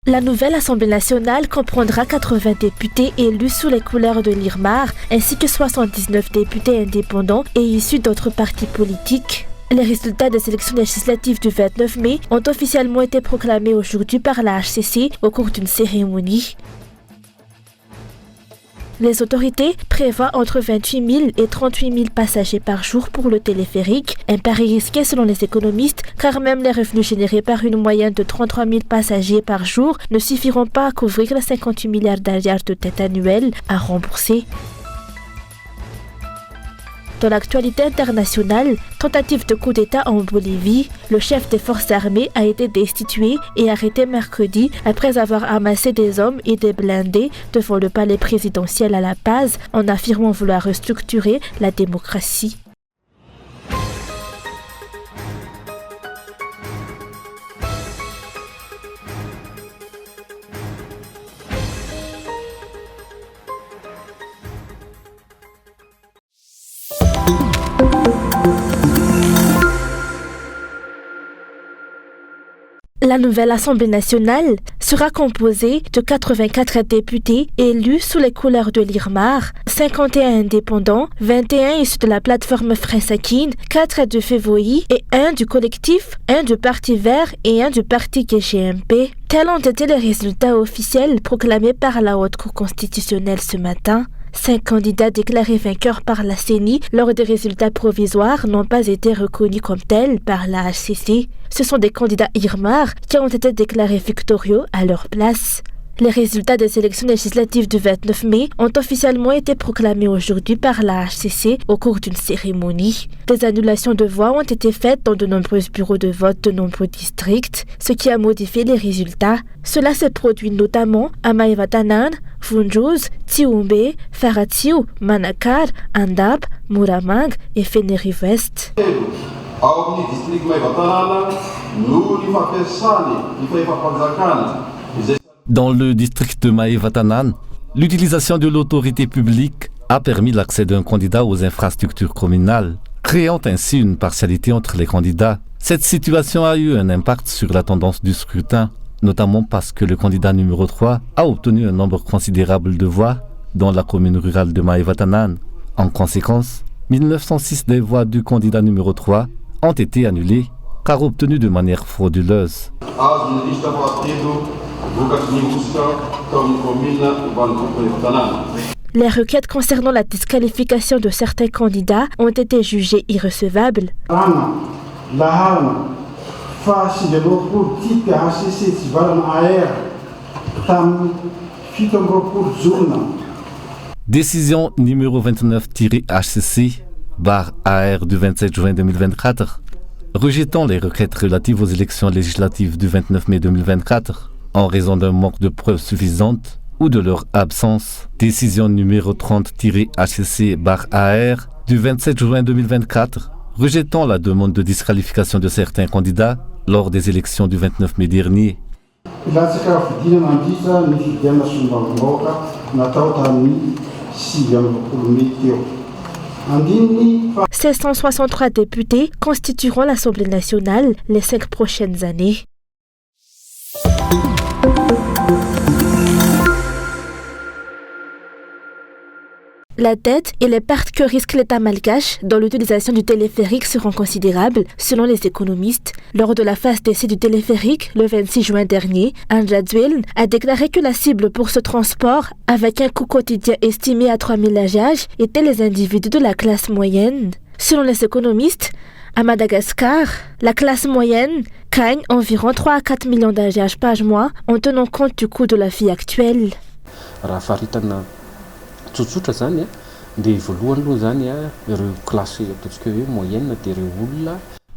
La nouvelle Assemblée nationale comprendra 80 députés élus sous les couleurs de l'IRMAR, ainsi que 79 députés indépendants et issus d'autres partis politiques. Les résultats des élections législatives du 29 mai ont officiellement été proclamés aujourd'hui par la HCC au cours d'une cérémonie. Les autorités prévoient entre 28 000 et 38 000 passagers par jour pour le téléphérique, un pari risqué selon les économistes, car même les revenus générés par une moyenne de 33 000 passagers par jour ne suffiront pas à couvrir les 58 milliards de dettes annuelles à rembourser. Dans l'actualité internationale, tentative de coup d'État en Bolivie, le chef des forces armées a été destitué et arrêté mercredi après avoir amassé des hommes et des blindés devant le palais présidentiel à La Paz en affirmant vouloir restructurer la démocratie. La nouvelle Assemblée nationale sera composée de 84 députés élus sous les couleurs de l'IRMAR, 51 indépendants, 21 issus de la plateforme Fresakin, 4 du FEVOI et 1 du collectif, 1 du Parti vert et 1 du Parti GGMP. Tels ont été les résultats officiels proclamés par la Haute Cour constitutionnelle ce matin. 5 candidats déclarés vainqueurs par la CENI lors des résultats provisoires n'ont pas été reconnus comme tels par la HCC. Ce sont des candidats IRMAR qui ont été déclarés victorieux à leur place. Les résultats des élections législatives du 29 mai ont officiellement été proclamés aujourd'hui par la HCC au cours d'une cérémonie. Des annulations de voix ont été faites dans de nombreux bureaux de vote de nombreux districts, ce qui a modifié les résultats. Cela s'est produit notamment à Maïvatanan, Funjuz, Tiumbe, Faratiu, Manakar, Andap, Muramang et Feneri West. Dans le district de Maïvatanan, l'utilisation de l'autorité publique a permis l'accès d'un candidat aux infrastructures communales, créant ainsi une partialité entre les candidats. Cette situation a eu un impact sur la tendance du scrutin, notamment parce que le candidat numéro 3 a obtenu un nombre considérable de voix dans la commune rurale de Maïvatanan. En conséquence, 1906 des voix du candidat numéro 3 ont été annulées car obtenues de manière frauduleuse. Les requêtes concernant la disqualification de certains candidats ont été jugées irrecevables. Décision numéro 29-HCC/AR du 27 juin 2024, rejetant les requêtes relatives aux élections législatives du 29 mai 2024 en raison d'un manque de preuves suffisantes ou de leur absence. Décision numéro 30-HCC/AR du 27 juin 2024, rejetant la demande de disqualification de certains candidats lors des élections du 29 mai dernier. 763 députés constitueront l'Assemblée nationale les 5 prochaines années. La dette et les pertes que risque l'État malgache dans l'utilisation du téléphérique seront considérables, selon les économistes. Lors de la phase d'essai du téléphérique, le 26 juin dernier, Anja Dzweln a déclaré que la cible pour ce transport, avec un coût quotidien estimé à 3 000 AGH, étaient les individus de la classe moyenne. Selon les économistes, à Madagascar, la classe moyenne gagne environ 3 à 4 millions d'AGH par mois en tenant compte du coût de la vie actuelle.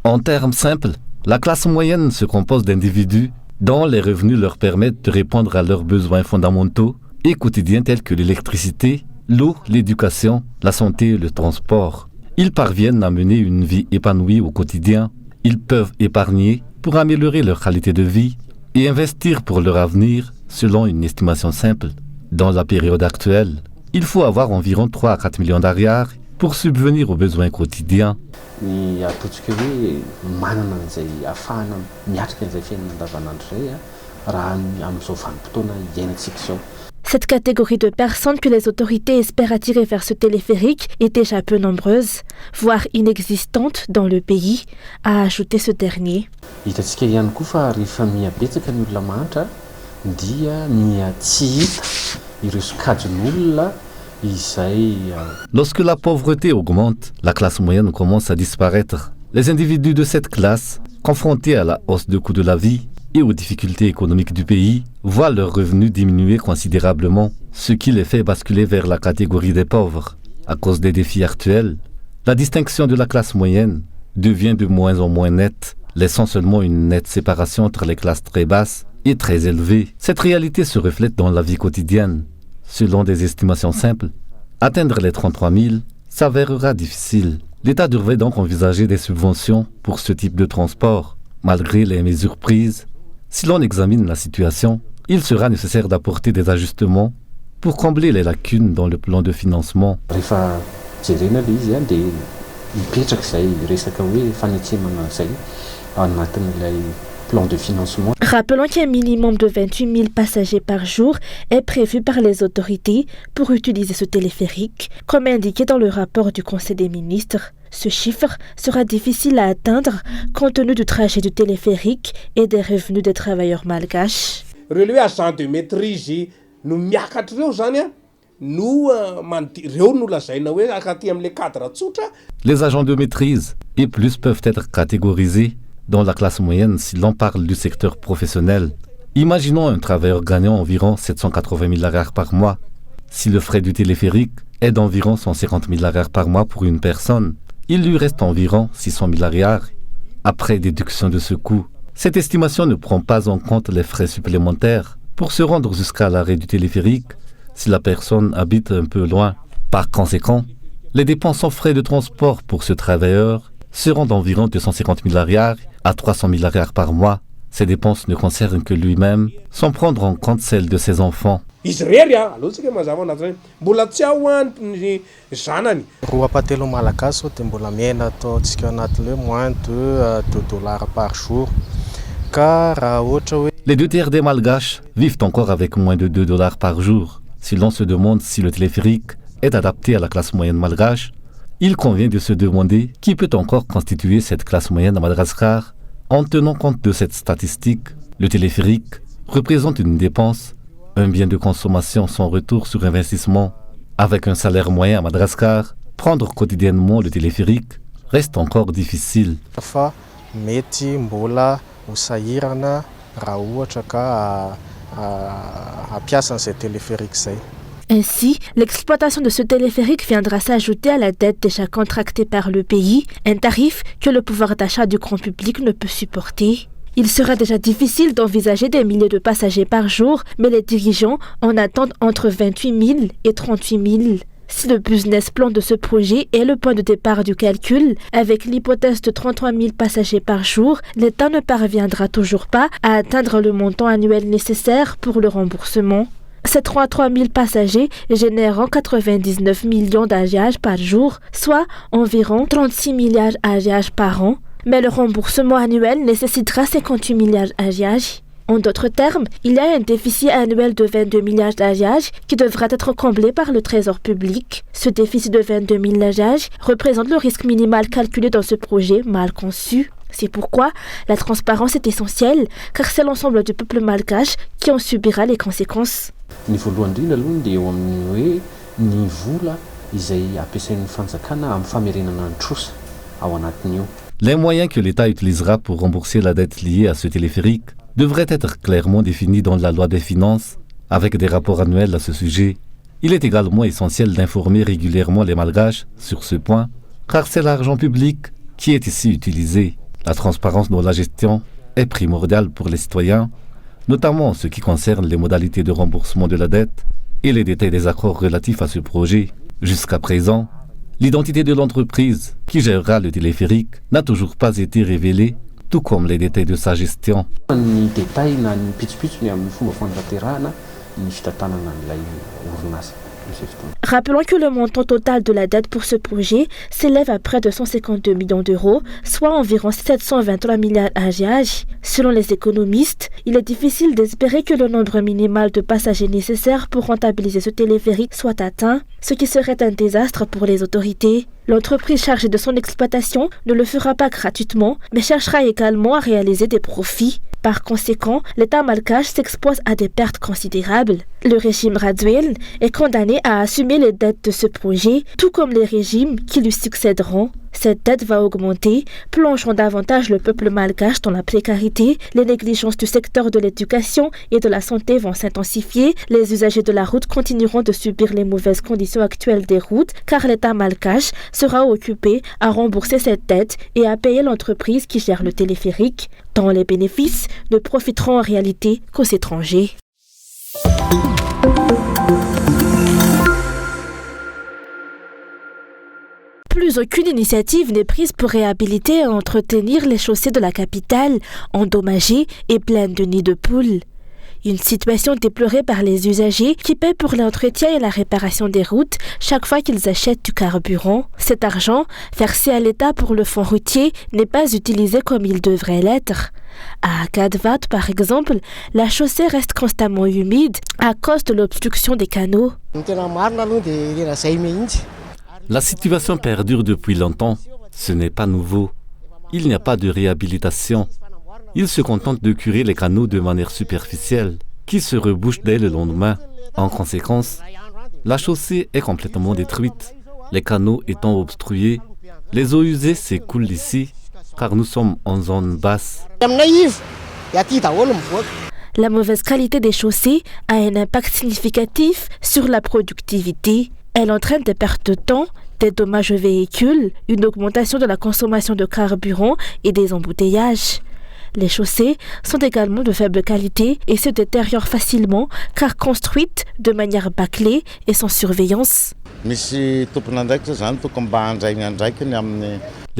En termes simples, la classe moyenne se compose d'individus dont les revenus leur permettent de répondre à leurs besoins fondamentaux et quotidiens tels que l'électricité, l'eau, l'éducation, la santé et le transport. Ils parviennent à mener une vie épanouie au quotidien. Ils peuvent épargner pour améliorer leur qualité de vie et investir pour leur avenir selon une estimation simple. Dans la période actuelle, il faut avoir environ 3 à 4 millions d'ariars pour subvenir aux besoins quotidiens. raha amin'izao vanim-potoana iainantsika zao. Cette catégorie de personnes que les autorités espèrent attirer vers ce téléphérique est déjà peu nombreuse, voire inexistante dans le pays, a ajouté ce dernier. Hitantsika ihany koa fa rehefa mihabetsaka ny olona mahantra dia tsy hita ireo sokajin'olona izay. Lorsque la pauvreté augmente, la classe moyenne commence à disparaître. Les individus de cette classe, confrontés à la hausse du coût de la vie et aux difficultés économiques du pays, voient leurs revenus diminuer considérablement, ce qui les fait basculer vers la catégorie des pauvres. À cause des défis actuels, la distinction de la classe moyenne devient de moins en moins nette, laissant seulement une nette séparation entre les classes très basses et très élevées. Cette réalité se reflète dans la vie quotidienne. Selon des estimations simples, atteindre les 33 000 s'avérera difficile. L'État devrait donc envisager des subventions pour ce type de transport. Malgré les mesures prises, si l'on examine la situation, il sera nécessaire d'apporter des ajustements pour combler les lacunes dans le plan de financement. Rehefa jerena ilay izy dia mipetraka izay resaka hoe fanetsemana izay anatin'ilay plan de financement. Rappelons qu'un minimum de 28 000 passagers par jour est prévu par les autorités pour utiliser ce téléphérique, comme indiqué dans le rapport du Conseil des ministres. Ce chiffre sera difficile à atteindre compte tenu du trajet du téléphérique et des revenus des travailleurs malgaches. Ireo agent de maîtrise no miakatra ireo zany no ireo no lazaina hoe akaty amin'ilay cadre tsotra. Les agents de maîtrise et plus peuvent être catégorisés dans la classe moyenne si l'on parle du secteur professionnel. Imaginons un travailleur gagnant environ 780 000 ARR par mois. Si le frais du téléphérique est d'environ 150 000 ARR par mois pour une personne, il lui reste environ 600 000 ARR après déduction de ce coût. Cette estimation ne prend pas en compte les frais supplémentaires pour se rendre jusqu'à l'arrêt du téléphérique si la personne habite un peu loin. Par conséquent, les dépenses en frais de transport pour ce travailleur seront d'environ 250 000 ARR à 300 000 ARR par mois. Ces dépenses ne concernent que lui-même, sans prendre en compte celles de ses enfants. Izy rery alohantsika mazava anazy mbola tsy ahoany ny zanany. Roa patelo malagasy dia mbola miaina ataontsika anaty le moins de $2 par jour. Ka raha ohatra hoe Les 2 tiers des Malgaches vivent encore avec moins de $2 par jour. Si l'on se demande si le téléphérique est adapté à la classe moyenne malgache, il convient de se demander qui peut encore constituer cette classe moyenne à Madagascar. En tenant compte de cette statistique, le téléphérique représente une dépense, un bien de consommation sans retour sur investissement. Avec un salaire moyen à Madagascar, prendre quotidiennement le téléphérique reste encore difficile. fa mety mbola ho sahirana raha ohatra ka hapiasa an'izay téléphérique zay. Ainsi, l'exploitation de ce téléphérique viendra s'ajouter à la dette déjà contractée par le pays, un tarif que le pouvoir d'achat du grand public ne peut supporter. Il sera déjà difficile d'envisager des milliers de passagers par jour, mais les dirigeants en attendent entre 28 000 et 38 000. Si le business plan de ce projet est le point de départ du calcul, avec l'hypothèse de 33 000 passagers par jour, l'État ne parviendra toujours pas à atteindre le montant annuel nécessaire pour le remboursement. Ces 33 000 passagers génèrent 99 millions d'AGH par jour, soit environ 36 milliards AGH par an. Mais le remboursement annuel nécessitera 58 milliards AGH. En d'autres termes, il y a un déficit annuel de 22 milliards d'AGH qui devra être comblé par le trésor public. Ce déficit de 22 000 AGH représente le risque minimal calculé dans ce projet mal conçu. C'est pourquoi la transparence est essentielle, car c'est l'ensemble du peuple malgache qui en subira les conséquences. Ny voalohany indrindra aloha dia eo amin'ny hoe ny vola izay ampiasain'ny fanjakana amin'ny famerenana ny trosa ao anatin'io. Les moyens que l'État utilisera pour rembourser la dette liée à ce téléphérique devraient être clairement définis dans la loi des finances, avec des rapports annuels à ce sujet. Il est également essentiel d'informer régulièrement les Malgaches sur ce point, car c'est l'argent public qui est ici utilisé. La transparence dans la gestion est primordiale pour les citoyens, notamment en ce qui concerne les modalités de remboursement de la dette et les détails des accords relatifs à ce projet. Jusqu'à présent, l'identité de l'entreprise qui gérera le téléphérique n'a toujours pas été révélée, tout comme les détails de sa gestion. Ny détail na ny pitsopitsony amin'ny fomba fandraterahana ny fitantanana n'ilay orinasa. Rappelons que le montant total de la dette pour ce projet s'élève à près de 152 millions d'euros, soit environ 723 milliards AGH. Selon les économistes, il est difficile d'espérer que le nombre minimal de passagers nécessaires pour rentabiliser ce téléphérique soit atteint, ce qui serait un désastre pour les autorités. L'entreprise chargée de son exploitation ne le fera pas gratuitement, mais cherchera également à réaliser des profits. Par conséquent, l'État malgache s'expose à des pertes considérables. Le régime Rajoelina est condamné à assumer les dettes de ce projet, tout comme les régimes qui lui succéderont. Cette dette va augmenter, plongeant davantage le peuple malgache dans la précarité, les négligences du secteur de l'éducation et de la santé vont s'intensifier, les usagers de la route continueront de subir les mauvaises conditions actuelles des routes, car l'État malgache sera occupé à rembourser cette dette et à payer l'entreprise qui gère le téléphérique, dont les bénéfices ne profiteront en réalité qu'aux étrangers. Plus aucune initiative n'est prise pour réhabiliter et entretenir les chaussées de la capitale, endommagées et pleines de nids de poules. Une situation déplorée par les usagers qui paient pour l'entretien et la réparation des routes chaque fois qu'ils achètent du carburant. Cet argent, versé à l'État pour le fonds routier, n'est pas utilisé comme il devrait l'être. À Kadvat, par exemple, la chaussée reste constamment humide à cause de l'obstruction des canaux. La situation perdure depuis longtemps. Ce n'est pas nouveau. Il n'y a pas de réhabilitation. Ils se contentent de curer les canaux de manière superficielle, qui se rebouchent dès le lendemain. En conséquence, la chaussée est complètement détruite. Les canaux étant obstrués, les eaux usées s'écoulent ici, car nous sommes en zone basse. La mauvaise qualité des chaussées a un impact significatif sur la productivité. Elle entraîne des pertes de temps, des dommages aux véhicules, une augmentation de la consommation de carburant et des embouteillages. Les chaussées sont également de faible qualité et se détériorent facilement car construites de manière bâclée et sans surveillance. Les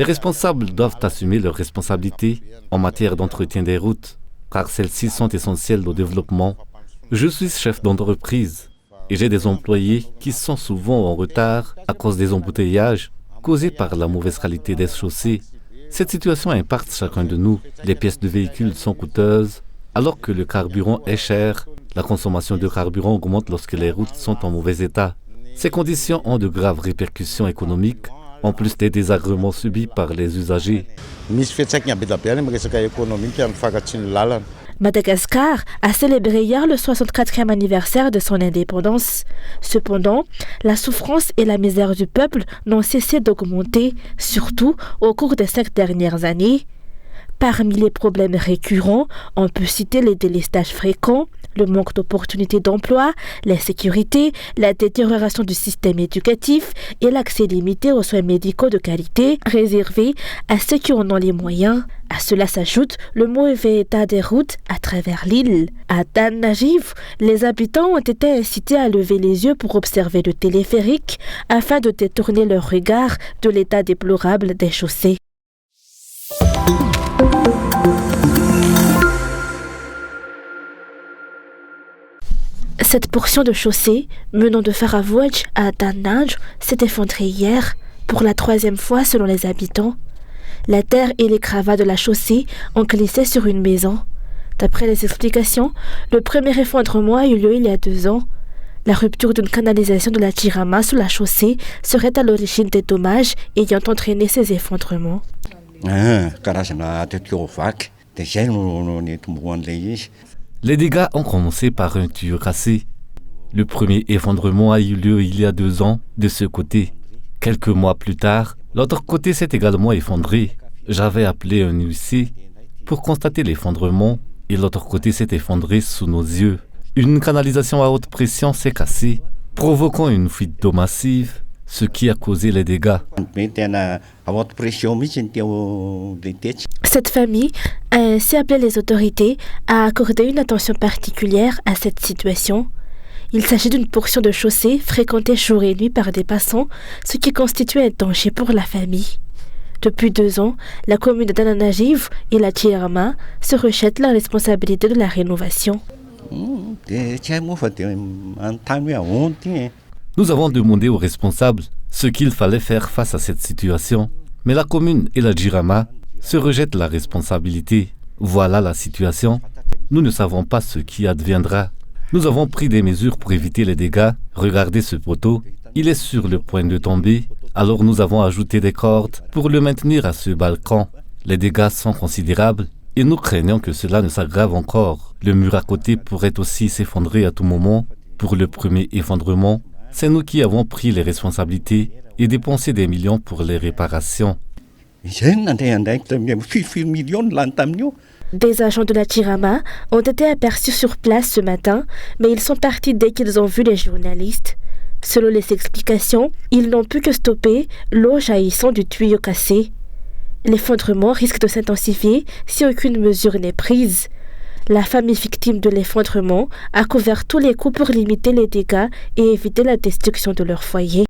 responsables doivent assumer leurs responsabilités en matière d'entretien des routes, car celles-ci sont essentielles au développement. Je suis chef d'entreprise et j'ai des employés qui sont souvent en retard à cause des embouteillages causés par la mauvaise qualité des chaussées. Cette situation impacte chacun de nous. Les pièces de véhicules sont coûteuses, alors que le carburant est cher. La consommation de carburant augmente lorsque les routes sont en mauvais état. Ces conditions ont de graves répercussions économiques, en plus des désagréments subis par les usagers. Madagascar a célébré hier le 64e anniversaire de son indépendance. Cependant, la souffrance et la misère du peuple n'ont cessé d'augmenter, surtout au cours des 5 dernières années. Parmi les problèmes récurrents, on peut citer les délestages fréquents, le manque d'opportunités d'emploi, l'insécurité, la détérioration du système éducatif et l'accès limité aux soins médicaux de qualité réservés à ceux qui en ont les moyens. À cela s'ajoute le mauvais état des routes à travers l'île. À Dan Najib, les habitants ont été incités à lever les yeux pour observer le téléphérique afin de détourner leur regard de l'état déplorable des chaussées. Cette portion de chaussée menant de Faravouadj à Danaj s'est effondrée hier, pour la 3e fois selon les habitants. La terre et les gravats de la chaussée ont glissé sur une maison. D'après les explications, le premier effondrement a eu lieu il y a 2 ans. La rupture d'une canalisation de la Jirama sous la chaussée serait à l'origine des dommages ayant entraîné ces effondrements. Les dégâts ont commencé par un tuyau cassé. Le premier effondrement a eu lieu il y a 2 ans de ce côté. Quelques mois plus tard, l'autre côté s'est également effondré. J'avais appelé un huissier pour constater l'effondrement et l'autre côté s'est effondré sous nos yeux. Une canalisation à haute pression s'est cassée, provoquant une fuite d'eau massive, ce qui a causé les dégâts. Cette famille a ainsi appelé les autorités à accorder une attention particulière à cette situation. Il s'agit d'une portion de chaussée fréquentée jour et nuit par des passants, ce qui constitue un danger pour la famille. Depuis 2 ans, la commune de Dananajiv et la Jirama se rejettent la responsabilité de la rénovation. Nous avons demandé aux responsables ce qu'il fallait faire face à cette situation, mais la commune et la Jirama se rejettent la responsabilité. Voilà la situation. Nous ne savons pas ce qui adviendra. Nous avons pris des mesures pour éviter les dégâts. Regardez ce poteau, il est sur le point de tomber. Alors nous avons ajouté des cordes pour le maintenir à ce balcon. Les dégâts sont considérables et nous craignons que cela ne s'aggrave encore. Le mur à côté pourrait aussi s'effondrer à tout moment. Pour le premier effondrement, c'est nous qui avons pris les responsabilités et dépensé des millions pour les réparations. Des agents de la Jirama ont été aperçus sur place ce matin, mais ils sont partis dès qu'ils ont vu les journalistes. Selon les explications, ils n'ont pu que stopper l'eau jaillissant du tuyau cassé. L'effondrement risque de s'intensifier si aucune mesure n'est prise. La famille victime de l'effondrement a couvert tous les coûts pour limiter les dégâts et éviter la destruction de leur foyer.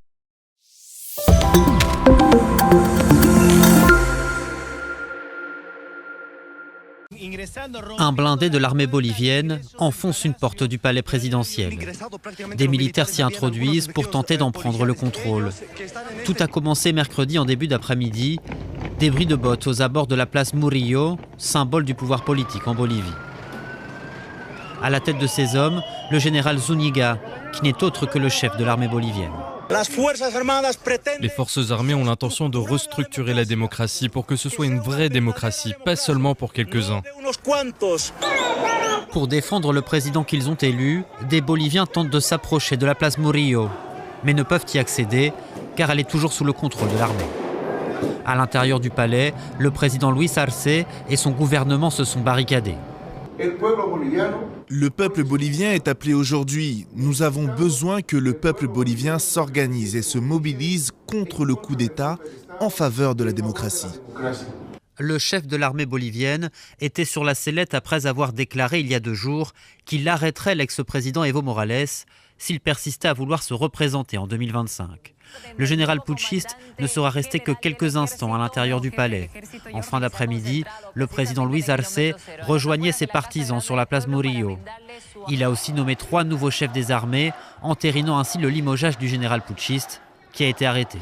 Un blindé de l'armée bolivienne enfonce une porte du palais présidentiel. Des militaires s'y introduisent pour tenter d'en prendre le contrôle. Tout a commencé mercredi en début d'après-midi. Des bruits de bottes aux abords de la place Murillo, symbole du pouvoir politique en Bolivie. À la tête de ces hommes, le général Zúñiga, qui n'est autre que le chef de l'armée bolivienne. Les forces armées ont l'intention de restructurer la démocratie pour que ce soit une vraie démocratie, pas seulement pour quelques-uns. Pour défendre le président qu'ils ont élu, des Boliviens tentent de s'approcher de la place Murillo, mais ne peuvent y accéder car elle est toujours sous le contrôle de l'armée. À l'intérieur du palais, le président Luis Arce et son gouvernement se sont barricadés. Le peuple bolivien est appelé aujourd'hui. Nous avons besoin que le peuple bolivien s'organise et se mobilise contre le coup d'État en faveur de la démocratie. Le chef de l'armée bolivienne était sur la sellette après avoir déclaré il y a 2 jours qu'il arrêterait l'ex-président Evo Morales s'il persistait à vouloir se représenter en 2025. Le général putschiste ne sera resté que quelques instants à l'intérieur du palais. En fin d'après-midi, le président Luis Arce rejoignait ses partisans sur la place Murillo. Il a aussi nommé 3 nouveaux chefs des armées, entérinant ainsi le limogeage du général putschiste qui a été arrêté.